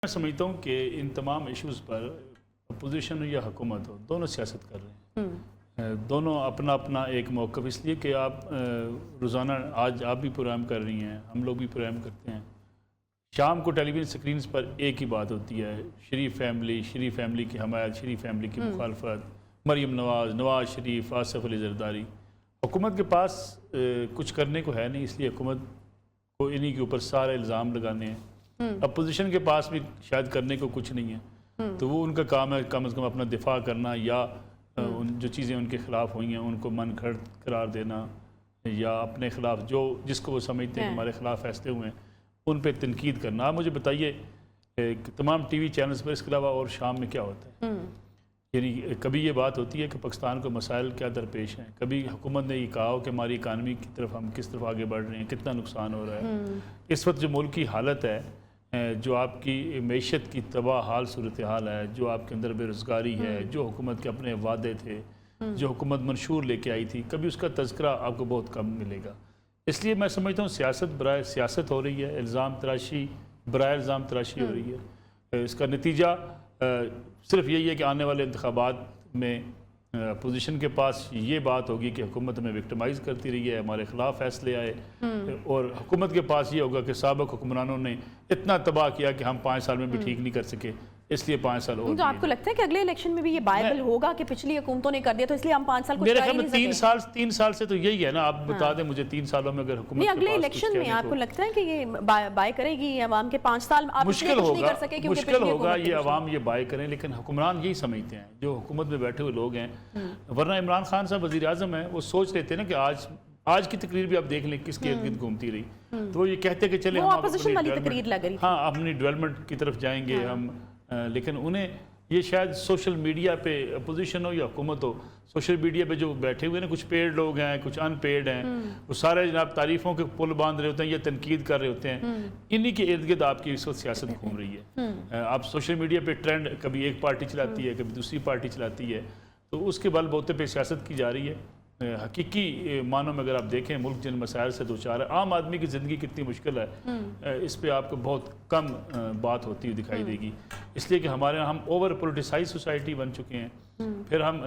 मैं समझता हूँ कि इन तमाम इश्यूज़ पर अपोजिशन हो या हुकूमत हो, दोनों सियासत कर रहे हैं। दोनों अपना अपना एक मौक़िफ़, इसलिए कि आप रोज़ाना आज आप भी प्रोग्राम कर रही हैं, हम लोग भी प्रोग्राम करते हैं। शाम को टेलीविज़न स्क्रीन्स पर एक ही बात होती है, शरीफ फैमिली की हमायत, शरीफ फैमिली की मुखालफत, मरीम नवाज़, नवाज़ शरीफ, आसिफ अली ज़रदारी। हुकूमत के पास कुछ करने को है नहीं, इसलिए हुकूमत को इन्हीं के ऊपर सारे इल्ज़ाम लगाने हैं। अपोजिशन के पास भी शायद करने को कुछ नहीं है, तो वो उनका काम है कम से कम अपना दिफा करना या उन जो चीज़ें उनके ख़िलाफ़ हुई हैं उनको मन घड़त करार देना, या अपने ख़िलाफ़ जो जिसको वो समझते हैं कि हमारे ख़िलाफ़ फैसले हुए हैं उन पर तनकीद करना। आप मुझे बताइए तमाम टीवी चैनल्स पर इसके अलावा और शाम में क्या होता है? यानी कभी ये बात होती है कि पाकिस्तान को मसाइल क्या दरपेश हैं, कभी हुकूमत ने ये कहा हो कि हमारी इकानमी की तरफ हम किस तरफ आगे बढ़ रहे हैं, कितना नुकसान हो रहा है। इस वक्त जो मुल्क की हालत है, जो आपकी मैशत की तबाह हाल सूरत हाल है, जो आपके अंदर बेरोज़गारी है, जो हुकूमत के अपने वादे थे, जो हुकूमत मंशूर लेके आई थी, कभी उसका तज़किरा आपको बहुत कम मिलेगा। इसलिए मैं समझता हूँ सियासत बराए सियासत हो रही है, इल्ज़ाम तराशी बराए इल्ज़ाम तराशी हो रही है। इसका नतीजा सिर्फ यही है कि आने वाले इंतखाबात में अपोजिशन के पास ये बात होगी कि हुकूमत हमें विक्टिमाइज़ करती रही है, हमारे ख़िलाफ़ फैसले आए, और हुकूमत के पास ये होगा कि साबिक़ हुक्मरानों ने इतना तबाह किया कि हम 5 साल में भी ठीक नहीं कर सके, इसलिए 5 साल और। तो आपको लगता है कि अगले इलेक्शन में भी ये बायबल होगा कि पिछली हुकूमतों ने कर दिया तो इसलिए हम 5 साल कुछ मेरे ख्याल में 3 साल से तो यही है ना। आप बता दें मुझे 3 सालों में अगर हुकूमत अगले इलेक्शन में आपको लगता है कि ये बाय करेगी अवाम के 5 साल आप मुश्किल होगा ये अवाम ये बाय करें, लेकिन हुक्मरान यही समझते हैं जो हुकूमत में बैठे हुए लोग हैं। वरना इमरान खान साहब वज़ीर आज़म हैं, वो सोच रहे थे ना कि आज की तकरीर भी आप देख लें किसके इर्द गिर्द घूमती रही, तो वो ये कहते कि चले हम अपनी डेवलपमेंट की तरफ जाएंगे हम, लेकिन उन्हें ये शायद सोशल मीडिया पे अपोजिशन हो या हुकूमत हो, सोशल मीडिया पे जो बैठे हुए हैं कुछ पेड लोग हैं, कुछ अनपेड हैं, वो सारे जनाब तारीफ़ों के पुल बांध रहे होते हैं या तनकीद कर रहे होते हैं। इन्हीं के इर्द गिर्द आपकी इस वक्त सियासत घूम रही है। आप सोशल मीडिया पे ट्रेंड कभी एक पार्टी चलाती है, कभी दूसरी पार्टी चलाती है, तो उसके बलबूते पे सियासत की जा रही है। हकीकी मानों में अगर आप देखें मुल्क जिन मसाइल से दो चार है, आम आदमी की ज़िंदगी कितनी मुश्किल है, इस पे आपको बहुत कम बात होती हुई दिखाई देगी। इसलिए कि हमारे यहाँ हम ओवर पोलिटिसाइज सोसाइटी बन चुके हैं, फिर हम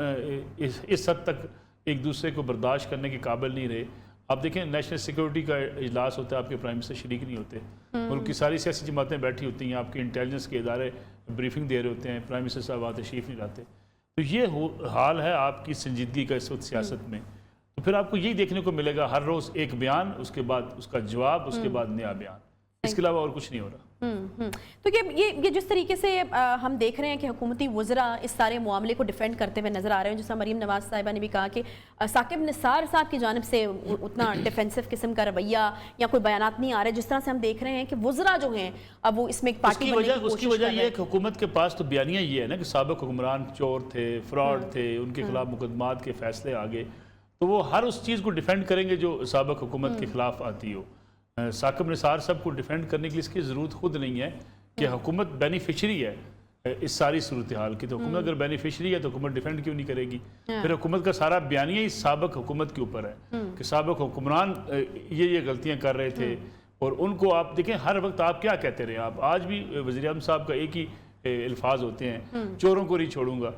इस हद तक एक दूसरे को बर्दाश्त करने के काबिल नहीं रहे। आप देखें नेशनल सिक्योरिटी का इजलास होता है, आपके प्राइम मिनिस्टर शरीक नहीं होते, मुल्क की सारी सियासी जमातें बैठी होती हैं, आपके इंटेलिजेंस के इदारे ब्रीफिंग दे रहे होते हैं, प्राइम मिनिस्टर साहब वहाँ तशरीफ़ नहीं लाते। तो ये हाल है आपकी संजीदगी का इस वक्त सियासत में। तो फिर आपको यही देखने को मिलेगा हर रोज़ एक बयान, उसके बाद उसका जवाब, उसके बाद नया बयान, इसके अलावा और कुछ नहीं हो रहा। तो ये जिस तरीके से हम देख रहे हैं कि हुकूमती वज़रा इस सारे मामले को डिफेंड करते हुए नज़र आ रहे हैं, जैसा मरीम नवाज़ साहिबा ने भी कहा कि साकिब निसार साहब की जानिब से उतना डिफेंसिव किस्म का रवैया या कोई बयानात नहीं आ रहे, जिस तरह से हम देख रहे हैं कि वज़रा जो हैं अब वो इसमें एक पार्टी उसकी वजह ये है कि हुकूमत के पास तो बयानियाँ ये है ना कि साबिक़ हुक्मरान चोर थे, फ्रॉड थे, उनके खिलाफ मुकदमात के फैसले आ गए, तो वो हर उस चीज़ को डिफेंड करेंगे जो साबिक़ हुकूमत के खिलाफ आती हो। साकिब निसार साहब को डिफेंड करने के लिए इसकी ज़रूरत खुद नहीं है कि हुकूमत बेनिफिशरी है इस सारी सूरत हाल की। तो हुकूमत अगर बेनिफिशरी है तो हुकूमत डिफेंड क्यों नहीं करेगी? फिर हुकूमत का सारा बयानिया ही साबिक़ हुकूमत के ऊपर है कि साबिक़ हुक्मरान ये गलतियाँ कर रहे थे, और उनको आप देखें हर वक्त आप क्या कहते रहे। आप आज भी वज़ीर आज़म साहब का एक ही अल्फाज होते हैं, चोरों को नहीं छोड़ूंगा,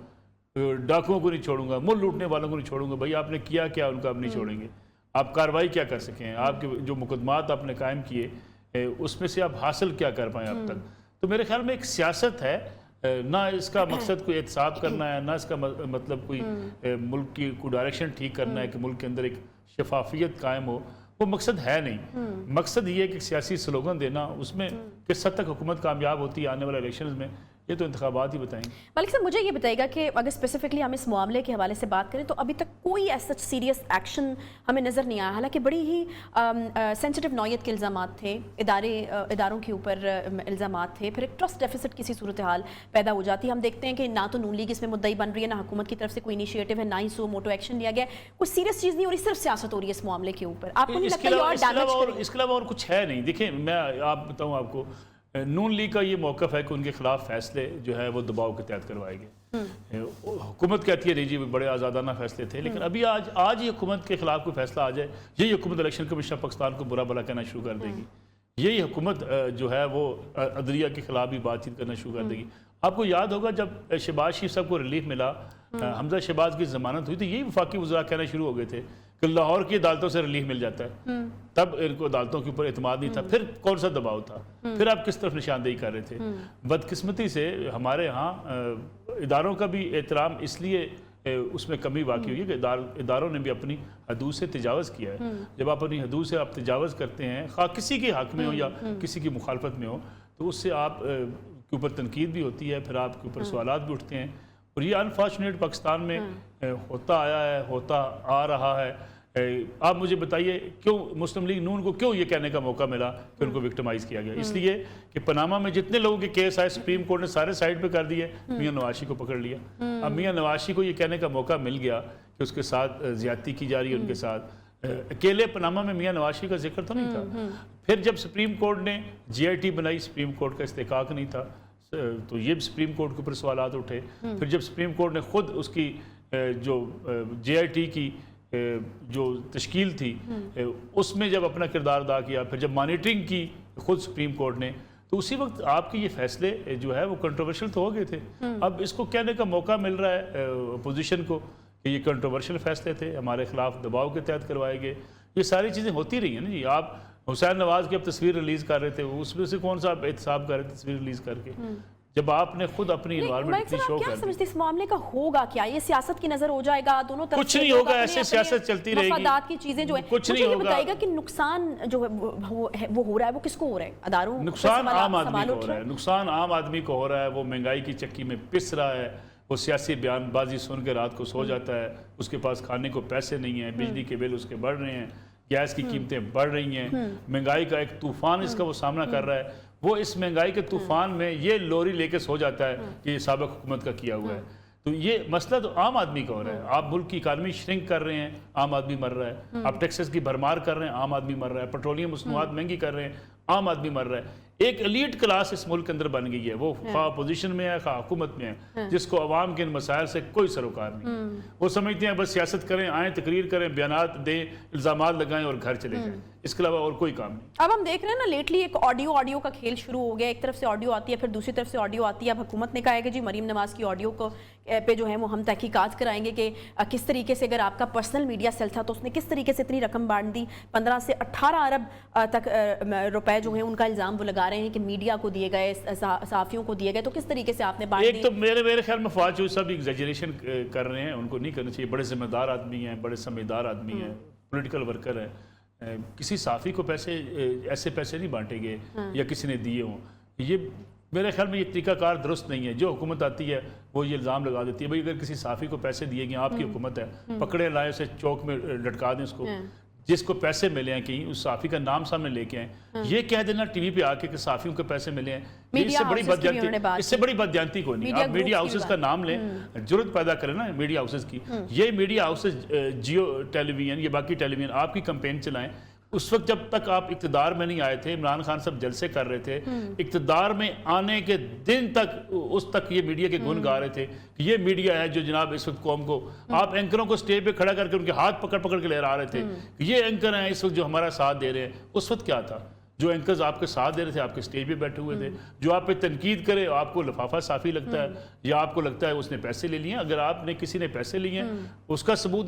डाकुओं को नहीं छोड़ूंगा, मुल्क लूटने वालों को नहीं छोड़ूंगा। भाई आपने किया क्या उनका आप नहीं छोड़ेंगे? आप कार्रवाई क्या कर सकें? आपके जो मुकदमात आपने कायम किए उसमें से आप हासिल क्या कर पाए अब तक? तो मेरे ख्याल में एक सियासत है, ना इसका मकसद कोई एहतसाब करना है, ना इसका मतलब कोई मुल्क की कोई डायरेक्शन ठीक करना है कि मुल्क के अंदर एक शफाफियत कायम हो, वो मकसद है नहीं। मकसद ये है कि सियासी स्लोगन देना, उसमें किस हद तक हुकूमत कामयाब होती है आने वाले इलेक्शन में, ये तो इंतखाबात ही बताएंगे। मलिक साहब मुझे ये बताइएगा कि अगर स्पेसिफिकली हम इस मामले के हवाले से बात करें तो अभी तक कोई ऐसा सीरियस एक्शन हमें नज़र नहीं आया, हालांकि बड़ी ही सेंसिटिव नौयत के इल्ज़ामात थे, इदारों के ऊपर इल्ज़ामात थे, फिर एक ट्रस्ट डेफिसिट किसी सूरत हाल पैदा हो जाती है। हम देखते हैं कि ना तो नून लीग इसमें मुद्दई बन रही है, ना हुकूमत की तरफ से कोई इनिशिएटिव है, ना ही सो मोटो एक्शन लिया गया, कोई सीरियस चीज़ नहीं हो रही, सिर्फ सियासत हो रही है इस मामले के ऊपर। आपको नहीं लगता इसके अलावा और कुछ है नहीं? देखिए मैं आप बताऊँ आपको, नून लीग का ये मौक़िफ़ है कि उनके खिलाफ फैसले जो है वो दबाव के तहत करवाए गए। हुकूमत कहती है नहीं जी बड़े आज़ादाना फैसले थे, लेकिन अभी आज ही हुकूमत के खिलाफ कोई फैसला आ जाए, यही हुकूमत इलेक्शन कमीशन पाकिस्तान को बुरा भला कहना शुरू कर देगी। यही हुकूमत जो है वो अदलिया के खिलाफ भी बातचीत करना शुरू कर देगी। आपको याद होगा जब शहबाज शरीफ साहब को रिलीफ मिला, हमजा शहबाज की जमानत हुई, तो यही वफाकी वज़रा कहना शुरू हो गए थे कि लाहौर की अदालतों से रिलीफ मिल जाता है। तब इनको अदालतों के ऊपर एतमाद नहीं था, फिर कौन सा दबाव था, फिर आप किस तरफ निशानदेही कर रहे थे। बदकिस्मती से हमारे यहाँ इदारों का भी एहतराम इसलिए उसमें कमी वाक़ई हुई है कि इदारों ने भी अपनी हदूद से तजावज़ किया है। जब आप अपनी हदूद से आप तजावज़ करते हैं, खा किसी के हक़ में हो या किसी की मुखालफत में हो, तो उससे आप के ऊपर तनकीद भी होती है, फिर आपके ऊपर सवालात भी उठते हैं। और ये अनफॉर्चुनेट पाकिस्तान में होता आया है, होता आ रहा है। आप मुझे बताइए क्यों मुस्लिम लीग नून को क्यों ये कहने का मौका मिला कि उनको विक्टिमाइज किया गया? इसलिए कि पनामा में जितने लोगों के केस आए सुप्रीम कोर्ट ने सारे साइड पे कर दिए, मियां नवाशी को पकड़ लिया। अब मियां नवाशी को ये कहने का मौका मिल गया कि उसके साथ ज्यादती की जा रही है, उनके साथ अकेले पनामा में मियां नवाशी का जिक्र तो नहीं था। फिर जब सुप्रीम कोर्ट ने GIT बनाई, सुप्रीम कोर्ट का इस्तेकाक नहीं था, तो ये सुप्रीम कोर्ट के ऊपर सवालात उठे। फिर जब सुप्रीम कोर्ट ने खुद उसकी जो GIT की जो तश्कील थी उसमें जब अपना किरदार अदा किया, फिर जब मॉनिटरिंग की खुद सुप्रीम कोर्ट ने, तो उसी वक्त आपके ये फैसले जो है वो कंट्रोवर्शियल तो हो गए थे। अब इसको कहने का मौका मिल रहा है अपोजिशन को कि ये कंट्रोवर्शियल फैसले थे, हमारे खिलाफ दबाव के तहत करवाए गए। ये सारी चीज़ें होती रही हैं ना जी। आप हुसैन नवाज की अब तस्वीर रिलीज़ कर रहे थे, उसमें से कौन सा आप एहतसाब कर रहे थे तस्वीर रिलीज़ करके, जब आपने खुद अपनी इन्वायरमेंट इतनी शो कर दी? इस मामले का होगा क्या? ये सियासत की नजर हो जाएगा दोनों तरफ? कुछ नहीं होगा, ऐसे सियासत चलती रहेगी, मफादात की चीजें जो है कुछ नहीं होगा। बताएगा कि नुकसान जो है वो हो रहा है, वो किसको हो रहा है? अदारों? नुकसान आम आदमी को हो रहा है, नुकसान आम आदमी को हो रहा है। वो महंगाई की चक्की में पिस रहा है, वो सियासी बयानबाजी सुन के रात को सो जाता है, उसके पास खाने को पैसे नहीं है, बिजली के बिल उसके बढ़ रहे हैं, गैस की कीमतें बढ़ रही हैं, महंगाई का एक तूफान इसका वो सामना कर रहा है। वो इस महंगाई के तूफान में ये लोरी लेके सो जाता है कि ये साबिक हुकूमत का किया हुआ है। तो ये मसला तो आम आदमी का हो रहा है। आप मुल्क की इकानमी श्रिंक कर रहे हैं, आम आदमी मर रहा है। आप टैक्सेस की भरमार कर रहे हैं, आम आदमी मर रहा है। पेट्रोलियम मसनूआत महंगी कर रहे हैं, आम आदमी मर रहा है। एक एलीट क्लास इस मुल्क के अंदर बन गई है, वो खा अपोजिशन में है खा हुकूमत में है, जिसको अवाम के इन मसाइल से कोई सरोकार नहीं। वो समझते हैं बस सियासत करें, आए तकरीर करें, बयानात दें, इल्जामात लगाएं और घर चले जाएं, इसके अलावा और कोई काम नहीं। अब हम देख रहे हैं ना लेटली एक ऑडियो का खेल शुरू हो गया। एक तरफ से ऑडियो आती है, फिर दूसरी तरफ से ऑडियो आती है। अब हुकूमत ने कहा है कि जी मरीम नवाज की ऑडियो को पे जो है वो हम तहकीकात कराएंगे कि किस तरीके से अगर आपका पर्सनल मीडिया सेल था तो उसने किस तरीके से इतनी रकम बांट दी। 15 से 18 अरब तक रुपए जो हैं उनका इल्ज़ाम वो लगा रहे हैं कि मीडिया को दिए गए, सहाफ़ियों को दिए गए। तो किस तरीके से आपने बांट दी? एक तो मेरे ख्याल में फवाद चौधरी साहब एग्जैजरेशन कर रहे हैं, उनको नहीं करना चाहिए। बड़े जिम्मेदार आदमी हैं, बड़े समझदार आदमी हैं, पॉलिटिकल वर्कर है। किसी साफ़ी को ऐसे पैसे नहीं बांटे गए या किसी ने दिए हों। ये मेरे ख्याल में ये तरीकाकार दुरुस्त नहीं है। जो हुकूमत आती है वो ये इल्ज़ाम लगा देती है, भाई अगर किसी साफ़ी को पैसे दिए गए, आपकी हुकूमत है, पकड़े लाए उसे चौक में लटका दें उसको, जिसको पैसे मिले हैं कहीं उस साफ़ी का नाम सामने लेके आए। ये कह देना टीवी पे आके कि साफ़ियों को पैसे मिले हैं, इससे बड़ी बदयांती कोई नहीं। आप मीडिया हाउसेस का नाम लें, जरूरत पैदा करें ना मीडिया हाउसेस की। ये मीडिया हाउसेस जियो टेलीविजन, ये बाकी टेलीविजन आपकी कैंपेन चलाएं। उस वक्त जब तक आप इक़्तिदार में नहीं आए थे, इमरान खान साहब जलसे कर रहे थे, इक़्तिदार में आने के दिन तक उस तक ये मीडिया के गुण गा रहे थे कि ये मीडिया है जो जनाब इस वक्त कौम को, आप एंकरों को स्टेज पे खड़ा करके उनके हाथ पकड़ पकड़ के लहरा रहे थे कि ये एंकर हैं इस वक्त जो हमारा साथ दे रहे हैं। उस वक्त क्या था? जो एंकर्स आपके साथ दे रहे थे आपके स्टेज पे बैठे हुए थे। जो आप पे तनकीद करे, आपको लिफाफा साफ़ी लगता है या आपको लगता है उसने पैसे ले लिए। अगर आपने किसी ने पैसे लिए हैं उसका सबूत